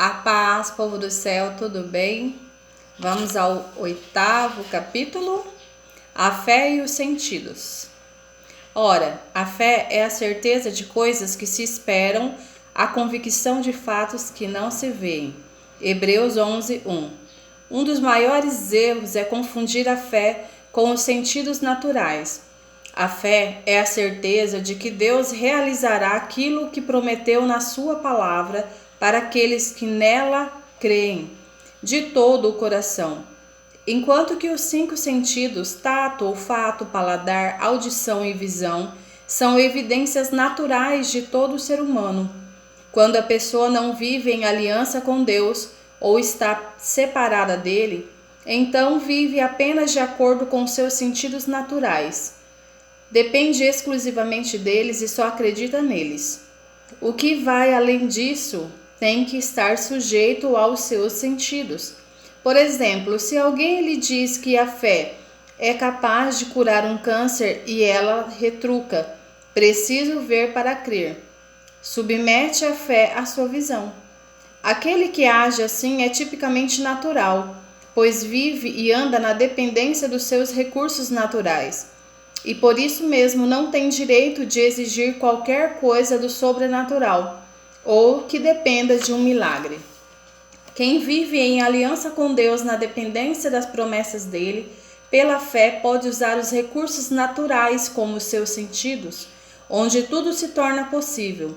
A paz, povo do céu, tudo bem? Vamos ao 8º capítulo, a fé e os sentidos. Ora, a fé é a certeza de coisas que se esperam, a convicção de fatos que não se veem. Hebreus 11:1. Um dos maiores erros é confundir a fé com os sentidos naturais. A fé é a certeza de que Deus realizará aquilo que prometeu na sua palavra para aqueles que nela creem, de todo o coração. Enquanto que os 5 sentidos, tato, olfato, paladar, audição e visão, são evidências naturais de todo ser humano. Quando a pessoa não vive em aliança com Deus ou está separada dele, então vive apenas de acordo com seus sentidos naturais. Depende exclusivamente deles e só acredita neles. O que vai além disso tem que estar sujeito aos seus sentidos. Por exemplo, se alguém lhe diz que a fé é capaz de curar um câncer e ela retruca: preciso ver para crer. Submete a fé à sua visão. Aquele que age assim é tipicamente natural, pois vive e anda na dependência dos seus recursos naturais. E por isso mesmo não tem direito de exigir qualquer coisa do sobrenatural, ou que dependa de um milagre. Quem vive em aliança com Deus na dependência das promessas dele, pela fé pode usar os recursos naturais como os seus sentidos, onde tudo se torna possível.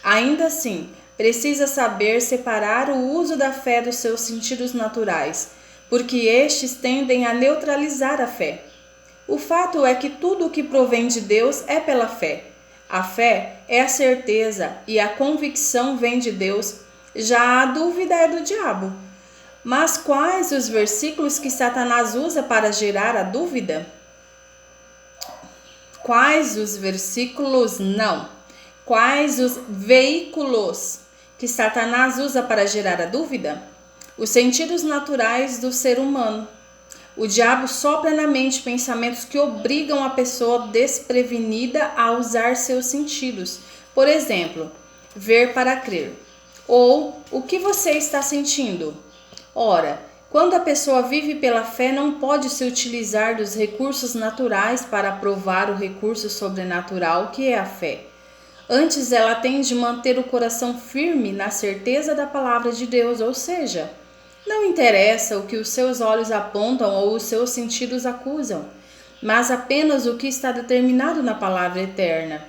Ainda assim, precisa saber separar o uso da fé dos seus sentidos naturais, porque estes tendem a neutralizar a fé. O fato é que tudo o que provém de Deus é pela fé. A fé é a certeza e a convicção vem de Deus, já a dúvida é do diabo. Mas quais os versículos que Satanás usa para gerar a dúvida? Quais os veículos que Satanás usa para gerar a dúvida? Os sentidos naturais do ser humano. O diabo sopra na mente pensamentos que obrigam a pessoa desprevenida a usar seus sentidos. Por exemplo, ver para crer. Ou, o que você está sentindo? Ora, quando a pessoa vive pela fé, não pode se utilizar dos recursos naturais para provar o recurso sobrenatural que é a fé. Antes, ela tem de manter o coração firme na certeza da palavra de Deus, ou seja, não interessa o que os seus olhos apontam ou os seus sentidos acusam, mas apenas o que está determinado na palavra eterna.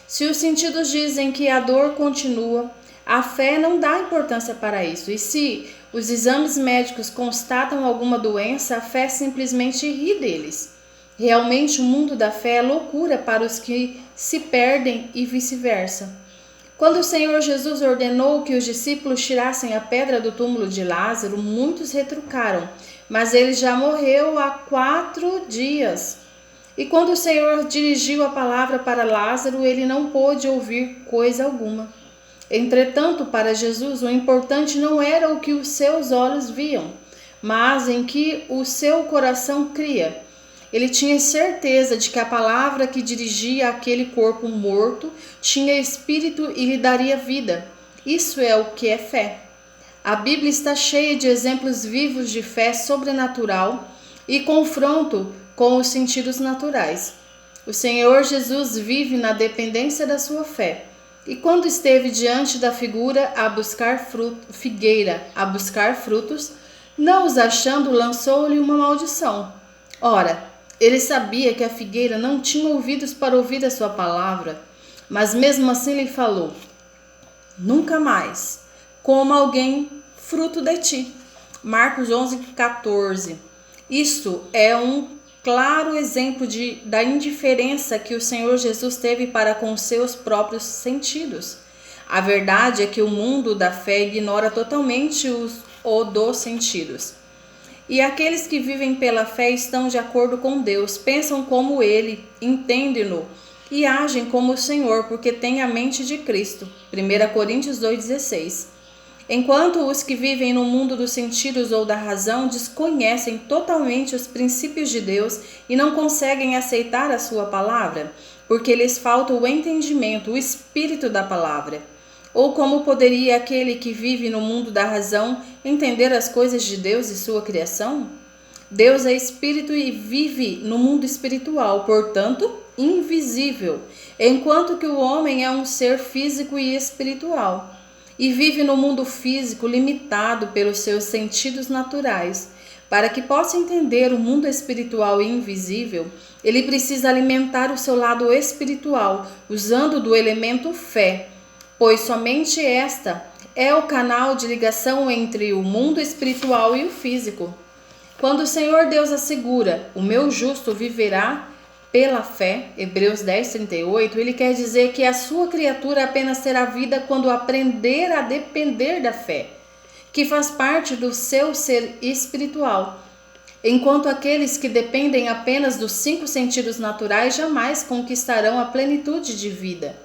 Se os sentidos dizem que a dor continua, a fé não dá importância para isso. E se os exames médicos constatam alguma doença, a fé simplesmente ri deles. Realmente, o mundo da fé é loucura para os que se perdem e vice-versa. Quando o Senhor Jesus ordenou que os discípulos tirassem a pedra do túmulo de Lázaro, muitos retrucaram, mas ele já morreu há 4 dias. E quando o Senhor dirigiu a palavra para Lázaro, ele não pôde ouvir coisa alguma. Entretanto, para Jesus, o importante não era o que os seus olhos viam, mas em que o seu coração cria. Ele tinha certeza de que a palavra que dirigia aquele corpo morto tinha espírito e lhe daria vida. Isso é o que é fé. A Bíblia está cheia de exemplos vivos de fé sobrenatural e confronto com os sentidos naturais. O Senhor Jesus vive na dependência da sua fé. E quando esteve diante da figueira a buscar frutos, não os achando, lançou-lhe uma maldição. Ora, ele sabia que a figueira não tinha ouvidos para ouvir a sua palavra, mas mesmo assim lhe falou: nunca mais coma alguém fruto de ti. Marcos 11:14. Isto é um claro exemplo da indiferença que o Senhor Jesus teve para com seus próprios sentidos. A verdade é que o mundo da fé ignora totalmente o dos sentidos. E aqueles que vivem pela fé estão de acordo com Deus, pensam como Ele, entendem-no e agem como o Senhor, porque têm a mente de Cristo. 1 Coríntios 2,16. Enquanto os que vivem no mundo dos sentidos ou da razão desconhecem totalmente os princípios de Deus e não conseguem aceitar a sua palavra, porque lhes falta o entendimento, o espírito da palavra. Ou como poderia aquele que vive no mundo da razão entender as coisas de Deus e sua criação? Deus é espírito e vive no mundo espiritual, portanto, invisível, enquanto que o homem é um ser físico e espiritual, e vive no mundo físico limitado pelos seus sentidos naturais. Para que possa entender o mundo espiritual e invisível, ele precisa alimentar o seu lado espiritual, usando do elemento fé, pois somente esta é o canal de ligação entre o mundo espiritual e o físico. Quando o Senhor Deus assegura, o meu justo viverá pela fé, Hebreus 10:38, ele quer dizer que a sua criatura apenas terá vida quando aprender a depender da fé, que faz parte do seu ser espiritual. Enquanto aqueles que dependem apenas dos 5 sentidos naturais jamais conquistarão a plenitude de vida.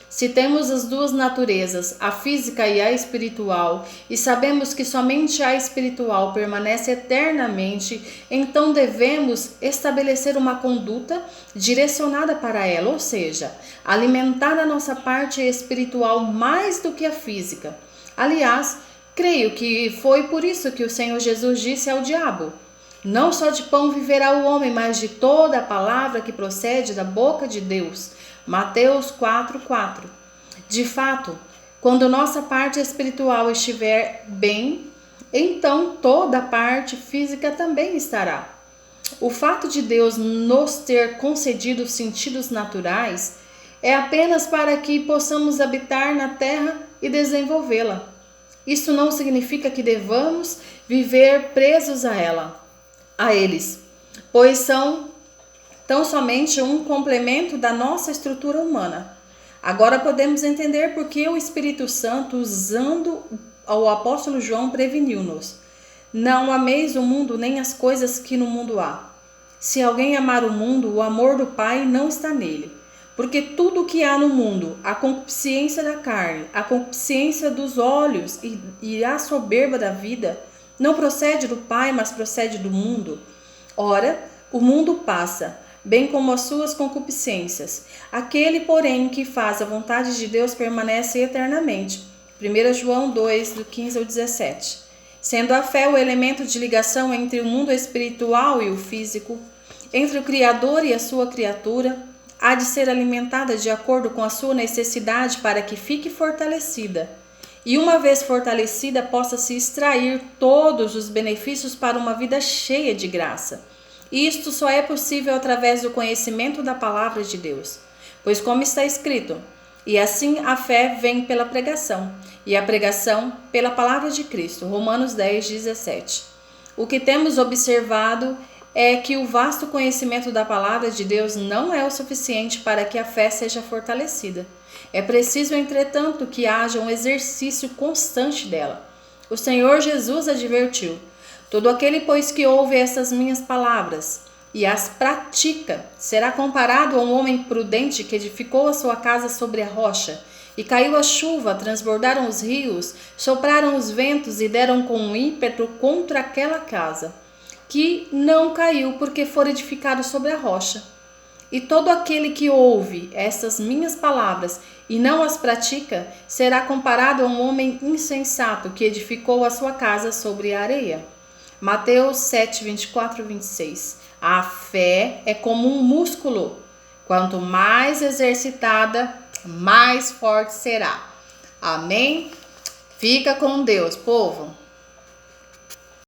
Se temos as duas naturezas, a física e a espiritual, e sabemos que somente a espiritual permanece eternamente, então devemos estabelecer uma conduta direcionada para ela, ou seja, alimentar a nossa parte espiritual mais do que a física. Aliás, creio que foi por isso que o Senhor Jesus disse ao diabo: não só de pão viverá o homem, mas de toda a palavra que procede da boca de Deus. Mateus 4:4. De fato, quando nossa parte espiritual estiver bem, então toda a parte física também estará. O fato de Deus nos ter concedido sentidos naturais é apenas para que possamos habitar na terra e desenvolvê-la. Isso não significa que devamos viver presos a eles, pois são tão somente um complemento da nossa estrutura humana. Agora podemos entender por que o Espírito Santo, usando o apóstolo João, preveniu-nos: não ameis o mundo nem as coisas que no mundo há. Se alguém amar o mundo, o amor do Pai não está nele. Porque tudo o que há no mundo, a concupiscência da carne, a concupiscência dos olhos e a soberba da vida, não procede do Pai, mas procede do mundo. Ora, o mundo passa, bem como as suas concupiscências. Aquele, porém, que faz a vontade de Deus permanece eternamente. 1 João 2, do 15 ao 17. Sendo a fé o elemento de ligação entre o mundo espiritual e o físico, entre o Criador e a sua criatura, há de ser alimentada de acordo com a sua necessidade para que fique fortalecida. E uma vez fortalecida, possa se extrair todos os benefícios para uma vida cheia de graça. E isto só é possível através do conhecimento da palavra de Deus. Pois como está escrito: e assim a fé vem pela pregação, e a pregação pela palavra de Cristo. Romanos 10:17. O que temos observado é que o vasto conhecimento da palavra de Deus não é o suficiente para que a fé seja fortalecida. É preciso, entretanto, que haja um exercício constante dela. O Senhor Jesus advertiu: todo aquele, pois, que ouve estas minhas palavras e as pratica, será comparado a um homem prudente que edificou a sua casa sobre a rocha. E caiu a chuva, transbordaram os rios, sopraram os ventos e deram com ímpeto contra aquela casa, que não caiu porque for edificado sobre a rocha. E todo aquele que ouve estas minhas palavras e não as pratica, será comparado a um homem insensato que edificou a sua casa sobre a areia. Mateus 7, 24 e 26. A fé é como um músculo. Quanto mais exercitada, mais forte será. Amém? Fica com Deus, povo.